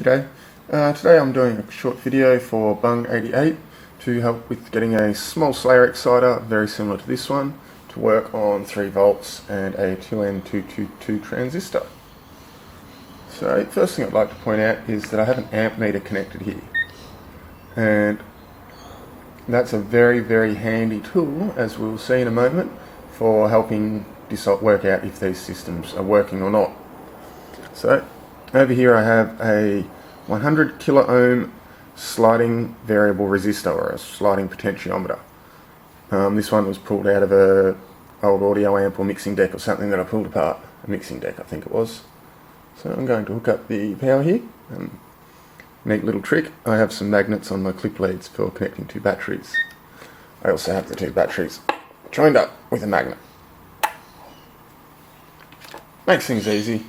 G'day. Today I'm doing a short video for Bung 88 to help with getting a small Slayer exciter, very similar to this one, to work on 3 volts and a 2N222 transistor. So first thing I'd like to point out is that I have an amp meter connected here, and that's a very handy tool, as we'll see in a moment, for helping work out if these systems are working or not. So over here I have a 100 kilo ohm sliding variable resistor, or a sliding potentiometer. This one was pulled out of a old audio amp or mixing deck or something that I pulled apart. A mixing deck, I think it was. So I'm going to hook up the power here. Neat little trick, I have some magnets on my clip leads for connecting 2 batteries. I also have the 2 batteries joined up with a magnet. Makes things easy.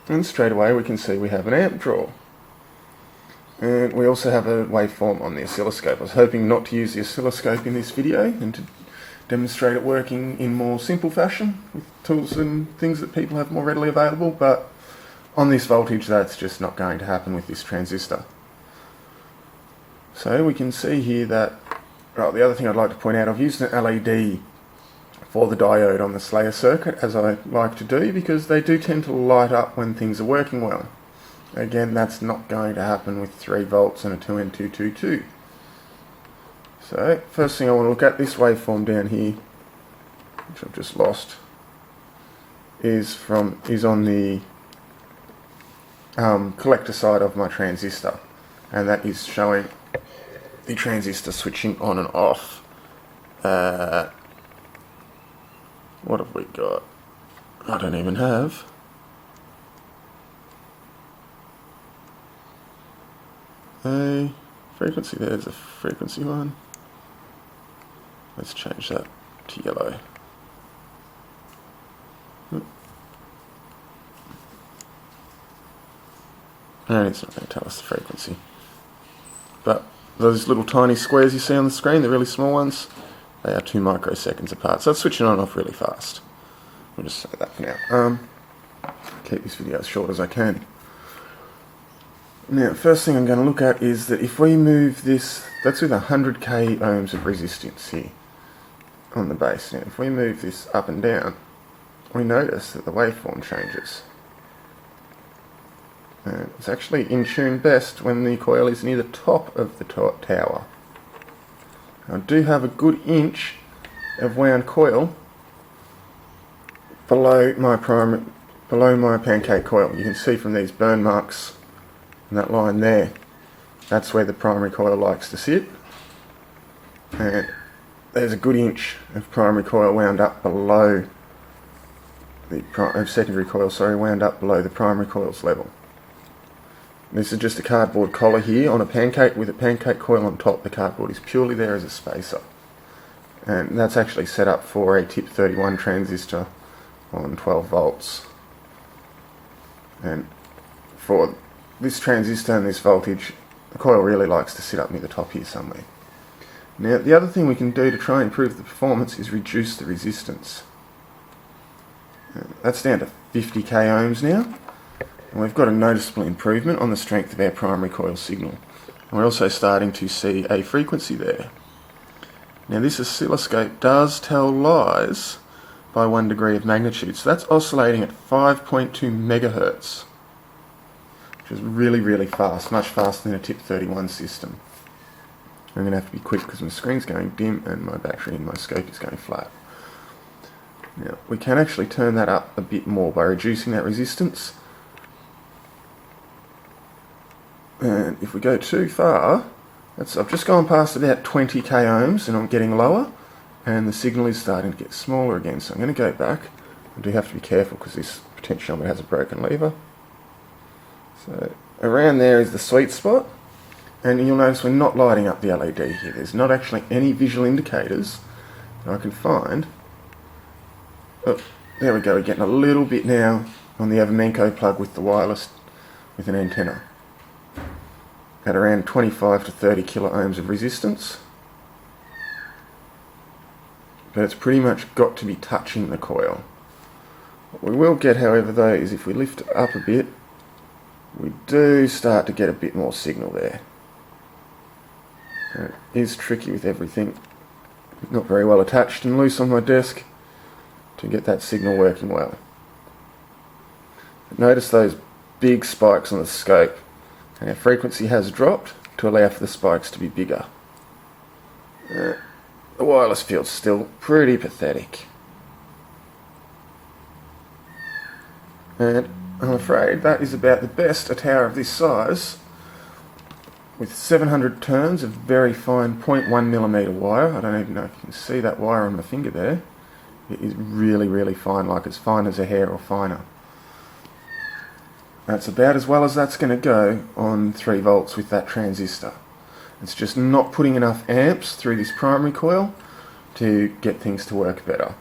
And straight away we can see we have an amp draw. And we also have a waveform on the oscilloscope. I was hoping not to use the oscilloscope in this video and to demonstrate it working in more simple fashion with tools and things that people have more readily available, but on this voltage that's just not going to happen with this transistor. So we can see here that, the other thing I'd like to point out, I've used an LED for the diode on the Slayer circuit, as I like to do, because they do tend to light up when things are working well. Again, that's not going to happen with 3 volts and a 2N222. So first thing I want to look at, this waveform down here, which I've just lost, is on the collector side of my transistor, and that is showing the transistor switching on and off. What have we got? I don't even have a frequency. There's a frequency one. Let's change that to yellow. And it's not going to tell us the frequency. But those little tiny squares you see on the screen, the really small ones, they are 2 microseconds apart, so it's switching on and off really fast. We'll just say that for now. Keep this video as short as I can. Now, first thing I'm going to look at is that if we move this, that's with 100k ohms of resistance here on the base. Now, if we move this up and down, we notice that the waveform changes. And it's actually in tune best when the coil is near the top of the tower. I do have a good inch of wound coil below my pancake coil. You can see from these burn marks and that line there, that's where the primary coil likes to sit. And there's a good inch of primary coil wound up below the secondary coil, wound up below the primary coil's level. This is just a cardboard collar here on a pancake with a pancake coil on top. The cardboard is purely there as a spacer, and that's actually set up for a tip 31 transistor on 12 volts. And for this transistor and this voltage, the coil really likes to sit up near the top here somewhere. Now, the other thing we can do to try and improve the performance is reduce the resistance. That's down to 50k ohms now. And we've got a noticeable improvement on the strength of our primary coil signal. And we're also starting to see a frequency there. Now, this oscilloscope does tell lies by 1 degree of magnitude, so that's oscillating at 5.2 megahertz, which is really fast, much faster than a tip 31 system. I'm going to have to be quick because my screen's going dim and my battery in my scope is going flat. Now, we can actually turn that up a bit more by reducing that resistance. And if we go too far, I've just gone past about 20k ohms and I'm getting lower, and the signal is starting to get smaller again. So I'm going to go back. I do have to be careful because this potentiometer has a broken lever. So around there is the sweet spot, and you'll notice we're not lighting up the LED here. There's not actually any visual indicators that I can find. Oh, there we go, we're getting a little bit now on the Avamenco plug with the wireless, with an antenna. At around 25 to 30 kilo ohms of resistance. But it's pretty much got to be touching the coil. What we will get, however, though, is if we lift it up a bit, we do start to get a bit more signal there. It is tricky with everything not very well attached and loose on my desk to get that signal working well. But notice those big spikes on the scope, and our frequency has dropped to allow for the spikes to be bigger. The wireless field's still pretty pathetic. And I'm afraid that is about the best a tower of this size, with 700 turns of very fine 0.1mm wire. I don't even know if you can see that wire on my finger there. It is really, really fine, like as fine as a hair or finer. That's about as well as that's going to go on 3 volts with that transistor. It's just not putting enough amps through this primary coil to get things to work better.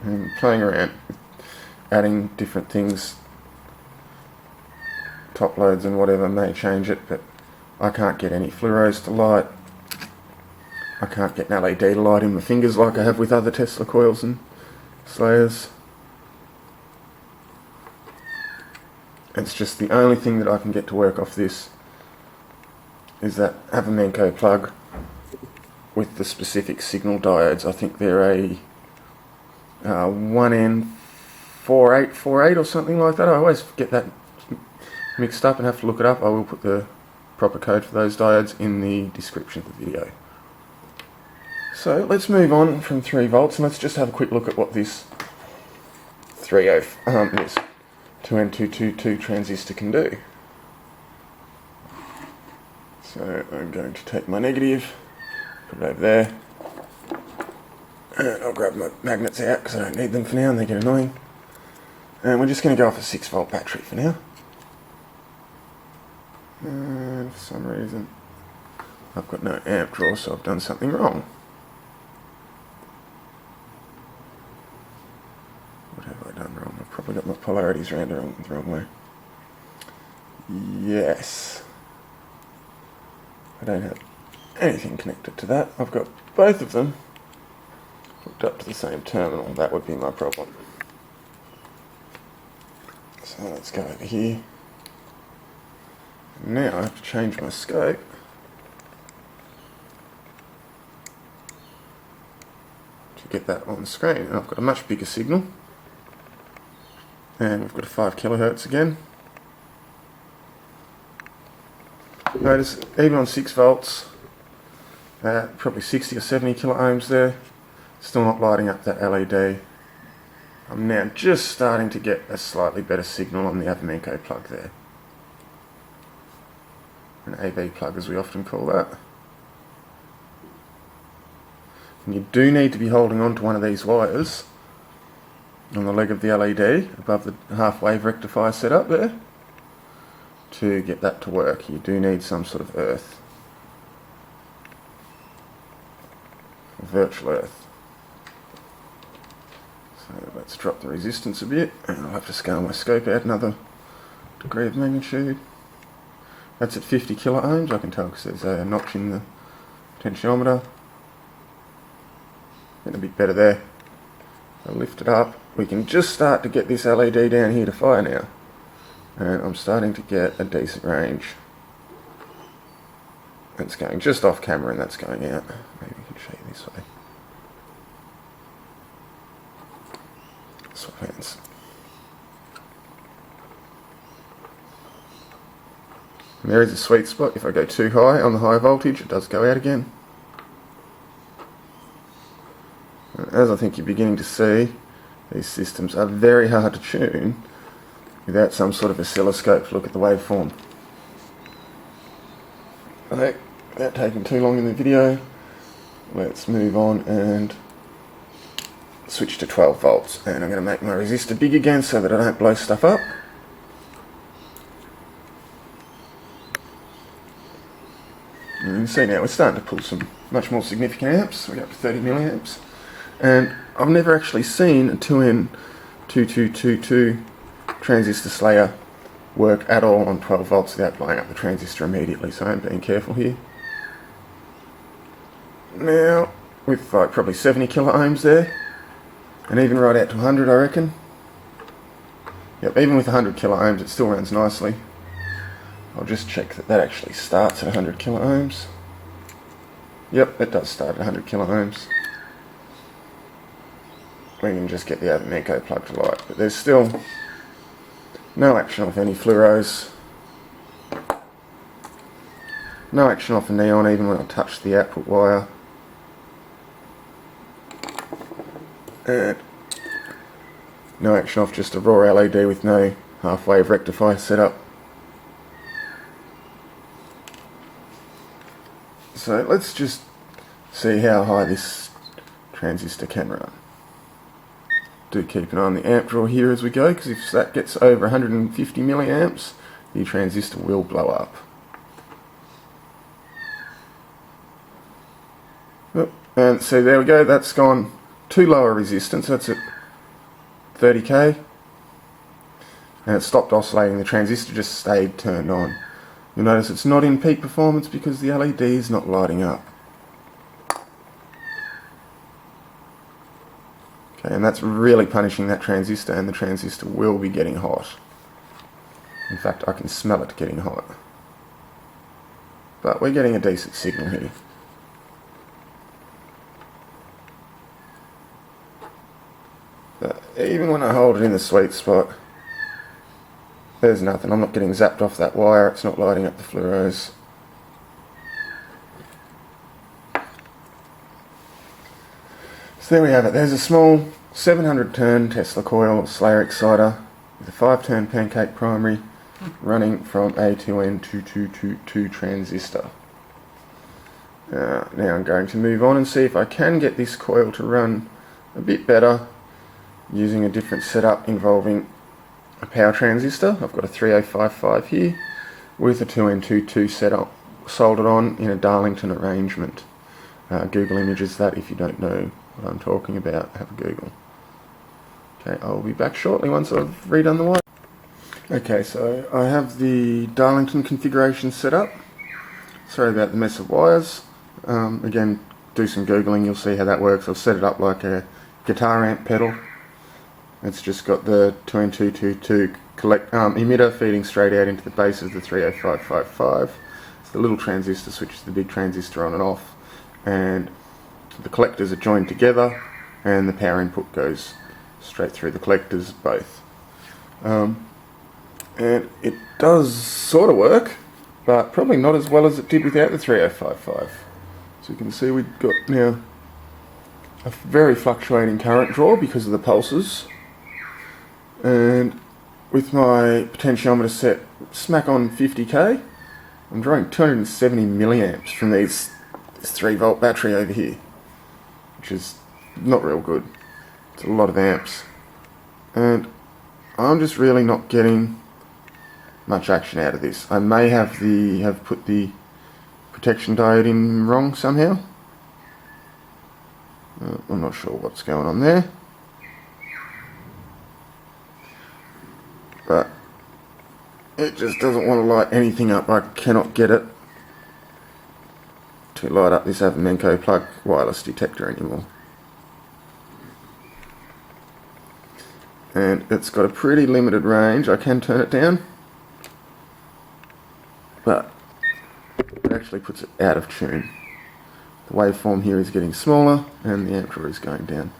And playing around, adding different things, top loads and whatever may change it, but I can't get any fluoros to light. I can't get an LED to light in my fingers like I have with other Tesla coils and slayers. It's just the only thing that I can get to work off this is that Havamenko plug with the specific signal diodes. I think they're a 1N4848 or something like that. I always get that mixed up and have to look it up. I will put the proper code for those diodes in the description of the video. So let's move on from 3 volts and let's just have a quick look at what this 2N222 transistor can do. So I'm going to take my negative, put it over there, and I'll grab my magnets out because I don't need them for now and they get annoying. And we're just going to go off a 6-volt battery for now. And for some reason I've got no amp draw, so I've done something wrong. What have I done wrong? I've probably got my polarities around the wrong way. Yes. I don't have anything connected to that. I've got both of them hooked up to the same terminal. That would be my problem. So let's go over here. Now I have to change my scope to get that on screen. And I've got a much bigger signal. And we've got a 5 kilohertz again. Notice even on 6 volts, probably 60 or 70 kilo ohms there, still not lighting up that LED. I'm now just starting to get a slightly better signal on the Havamenko plug there. An AV plug, as we often call that. And you do need to be holding on to one of these wires on the leg of the LED above the half-wave rectifier setup there to get that to work. You do need some sort of earth, virtual earth. So let's drop the resistance a bit, and I'll have to scale my scope out another degree of magnitude. That's at 50 kilo ohms, I can tell because there's a notch in the potentiometer. Getting a bit better there. I'll lift it up. We can just start to get this LED down here to fire now. And I'm starting to get a decent range. That's going just off camera and that's going out. Maybe we can show you this way. Swap hands. And there is a sweet spot. If I go too high on the high voltage, it does go out again. And as I think you're beginning to see, these systems are very hard to tune without some sort of oscilloscope to look at the waveform. Okay, without taking too long in the video, let's move on and switch to 12 volts. And I'm going to make my resistor big again so that I don't blow stuff up. And you can see now we're starting to pull some much more significant amps. We're up to 30 milliamps. And I've never actually seen a 2N2222 transistor slayer work at all on 12 volts without blowing up the transistor immediately, so I'm being careful here. Now, with like probably 70 kilo ohms there, and even right out to 100 I reckon. Yep, even with 100 kilo ohms it still runs nicely. I'll just check that that actually starts at 100 kilo ohms. Yep, it does start at 100 kilo ohms. We can just get the Menko plug to light, but there's still no action off any fluoros. No action off a neon even when I touch the output wire. And no action off just a raw LED with no half-wave rectifier set up. So let's just see how high this transistor can run. Do keep an eye on the amp draw here as we go, because if that gets over 150 milliamps, the transistor will blow up. Oh, and so there we go, that's gone too low a resistance, that's at 30k, and it stopped oscillating, the transistor just stayed turned on. You'll notice it's not in peak performance because the LED is not lighting up. Okay, and that's really punishing that transistor, and the transistor will be getting hot. In fact, I can smell it getting hot. But we're getting a decent signal here. But even when I hold it in the sweet spot, there's nothing. I'm not getting zapped off that wire, it's not lighting up the fluoros. So there we have it. There's a small 700 turn Tesla coil Slayer exciter with a 5-turn pancake primary running from a 2N2222 transistor. Now I'm going to move on and see if I can get this coil to run a bit better using a different setup involving a power transistor. I've got a 3055 here with a 2N22 setup soldered on in a Darlington arrangement. Google images that if you don't know what I'm talking about, have a Google. Okay, I'll be back shortly once I've redone the wire. Okay, so I have the Darlington configuration set up. Sorry about the mess of wires. Again, do some Googling, you'll see how that works. I've set it up like a guitar amp pedal. It's just got the 2N22 emitter feeding straight out into the base of the 30555. It's the little transistor switches the big transistor on and off, and the collectors are joined together, and the power input goes straight through the collectors both. And it does sort of work, but probably not as well as it did without the 3055. So you can see we've got now a very fluctuating current draw because of the pulses. And with my potentiometer set smack on 50k, I'm drawing 270 milliamps from this 3-volt battery over here, which is not real good. It's a lot of amps, and I'm just really not getting much action out of this. I may have put the protection diode in wrong somehow. I'm not sure what's going on there. But it just doesn't want to light anything up. I cannot get it to light up this Menko plug wireless detector anymore. And it's got a pretty limited range. I can turn it down, but it actually puts it out of tune. The waveform here is getting smaller and the amp draw is going down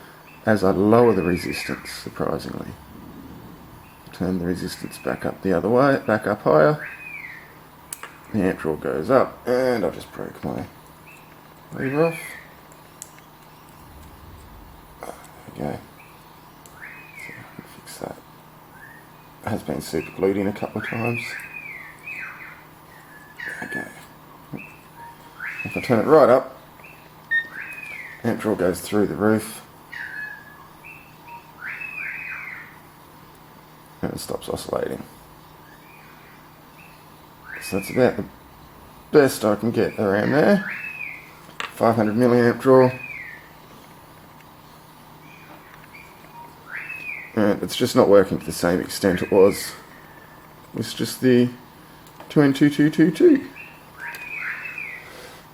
as I lower the resistance, surprisingly. Turn the resistance back up the other way, back up higher. The amp draw goes up, and I just broke my lever off. There we go. So I can fix that. It has been super glued in a couple of times. Okay. If I turn it right up, amp draw goes through the roof. And it stops oscillating. So that's about the best I can get around there. 500 milliamp draw. And it's just not working to the same extent it was. It's just the 2N2222.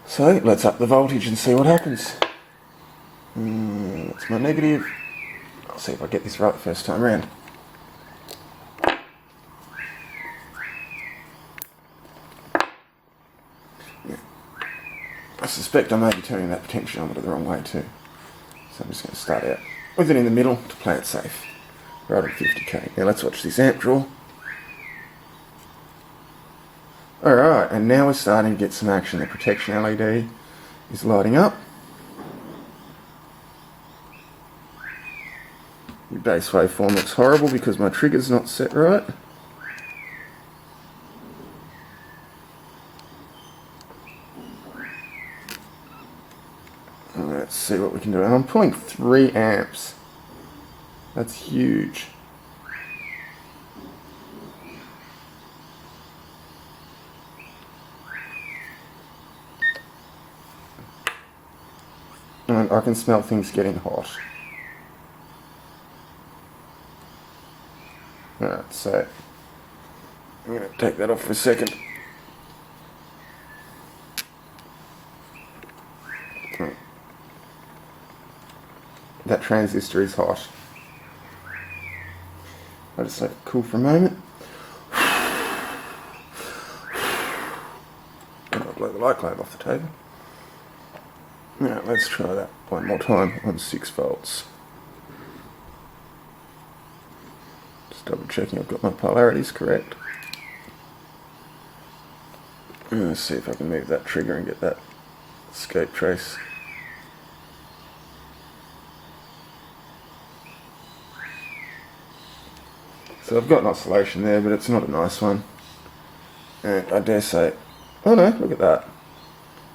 So let's up the voltage and see what happens. That's my negative. I'll see if I get this right the first time around. I suspect I may be turning that potentiometer the wrong way too. So I'm just going to start out with it in the middle to play it safe. Right at 50k. Now let's watch this amp draw. Alright, and now we're starting to get some action. The protection LED is lighting up. The base waveform looks horrible because my trigger's not set right. Let's see what we can do. And I'm pulling 3 amps. That's huge. And I can smell things getting hot. Alright, so I'm going to take that off for a second. That transistor is hot. I'll just let it cool for a moment. And I'll blow the light globe off the table. Now let's try that one more time on 6 volts. Just double checking I've got my polarities correct. And let's see if I can move that trigger and get that escape trace. So I've got an oscillation there, but it's not a nice one. And I dare say, oh no, look at that.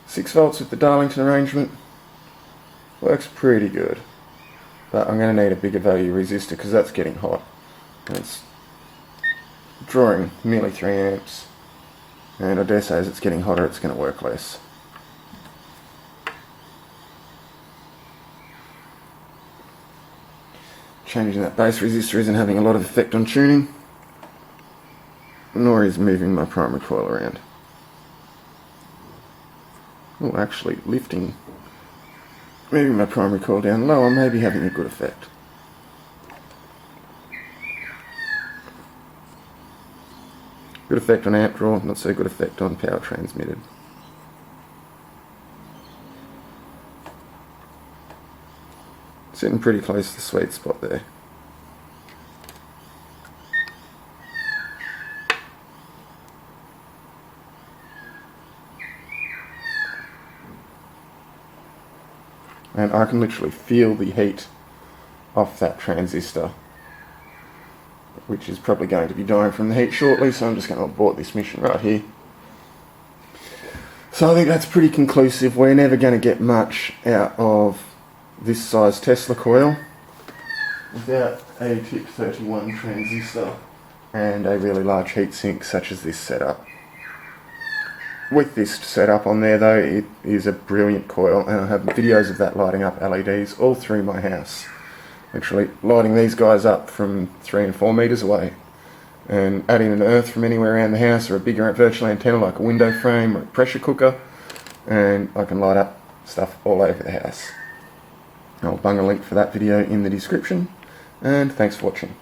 6 volts with the Darlington arrangement. Works pretty good. But I'm going to need a bigger value resistor because that's getting hot. And it's drawing nearly 3 amps. And I dare say as it's getting hotter, it's going to work less. Changing that base resistor isn't having a lot of effect on tuning, nor is moving my primary coil around. Oh, actually moving my primary coil down lower may be having a good effect. Good effect on amp draw, not so good effect on power transmitted. Sitting pretty close to the sweet spot there. And I can literally feel the heat off that transistor, which is probably going to be dying from the heat shortly, so I'm just going to abort this mission right here. So I think that's pretty conclusive. We're never going to get much out of this size Tesla coil without a tip 31 transistor and a really large heatsink such as this setup. With this setup on there though, it is a brilliant coil, and I have videos of that lighting up LEDs all through my house. Literally lighting these guys up from 3 and 4 meters away, and adding an earth from anywhere around the house, or a bigger virtual antenna like a window frame or a pressure cooker, and I can light up stuff all over the house. I'll bung a link for that video in the description, and thanks for watching.